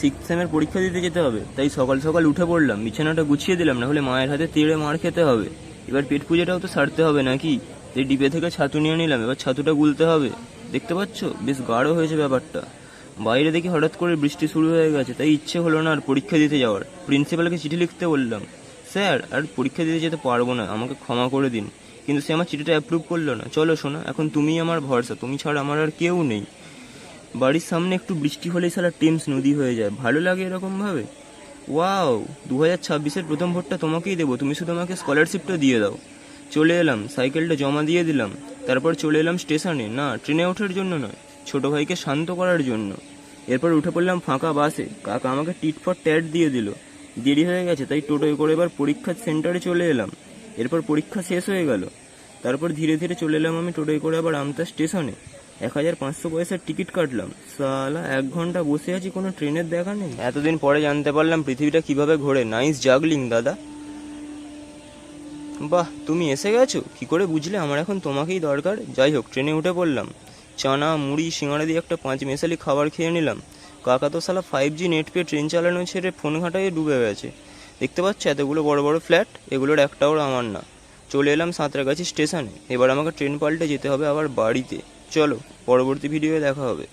Six সেমের পরীক্ষা দিতে যেতে হবে, তাই সকাল সকাল উঠে পড়লাম, বিছানাটা গুছিয়ে দিলাম, না হলে মায়ের হাতে তেড়ে মার খেতে হবে। এবার পেট পুজোটাও তো সারতে হবে নাকি। এই ডিবে থেকে ছাতু নিয়ে নিলাম, এবার ছাতুটা গুলতে হবে। দেখতে পাচ্ছ বেশ গাঢ় হয়েছে ব্যাপারটা। বাইরে দেখি হঠাৎ করে বৃষ্টি শুরু হয়ে গেছে, তাই ইচ্ছে হলো না আর পরীক্ষা দিতে যাওয়ার। প্রিন্সিপালকে চিঠি লিখতে বললাম, স্যার আর পরীক্ষা দিতে যেতে পারবো না, আমাকে ক্ষমা করে দিন। কিন্তু সে আমার চিঠিটা অ্যাপ্রুভ করলো না। চলো শোনা, এখন তুমিই আমার ভরসা, তুমি ছাড়া আমার আর কেউ নেই। বাড়ির সামনে একটু বৃষ্টি হলেই সারা টেমস নদী হয়ে যায়, ভালো লাগে এরকম ভাবে। ওয়াও, 2026-এর প্রথম ভোটটা তোমাকেই দেবো, তুমি শুধু আমাকে স্কলারশিপটা দিয়ে দাও। চলে এলাম, সাইকেলটা জমা দিয়ে দিলাম। তারপর চলে এলাম স্টেশনে, না ট্রেনে ওঠার জন্য নয়, ছোট ভাইকে শান্ত করার জন্য। এরপর উঠে পড়লাম ফাঁকা বাসে, কাকা আমাকে টিট ফর ট্যাট দিয়ে দিল। দেরি হয়ে গেছে তাই টোটোয় করে এবার পরীক্ষার সেন্টারে চলে এলাম। এরপর পরীক্ষা শেষ হয়ে গেল। তারপর ধীরে ধীরে চলে এলাম আমি টোটোয় করে আবার আমতা স্টেশনে। 1500 পয়সার টিকিট কাটলাম। সালা 1 ঘন্টা বসে আছি, কোনো ট্রেনের দেখা নেই। এতদিন পরে জানতে পারলাম পৃথিবীটা কিভাবে ঘোরে। নাইস জাগলিং দাদা। বাহ, তুমি এসে গেছো, কি করে বুঝলে আমার এখন তোমাকেই দরকার? যাই হোক, ট্রেনে উঠে পড়লাম। চানা মুড়ি সিঙ্গাড়া দিয়ে একটা 5 মেশালি খাবার খেয়ে নিলাম। কাকা তো শালা 5G নেট পেয়ে ট্রেন চালানো ছেড়ে ফোন ঘাটায় ডুবে গেছে। দেখতে পাচ্ছ এতগুলো বড় বড় ফ্ল্যাট, এগুলোর একটাও আমার না। চলে এলাম সাঁতরাগাছি স্টেশনে। এবার আমাকে ট্রেন পাল্টে যেতে হবে আবার বাড়িতে। চলো, পরবর্তী ভিডিওয়ে দেখা হবে।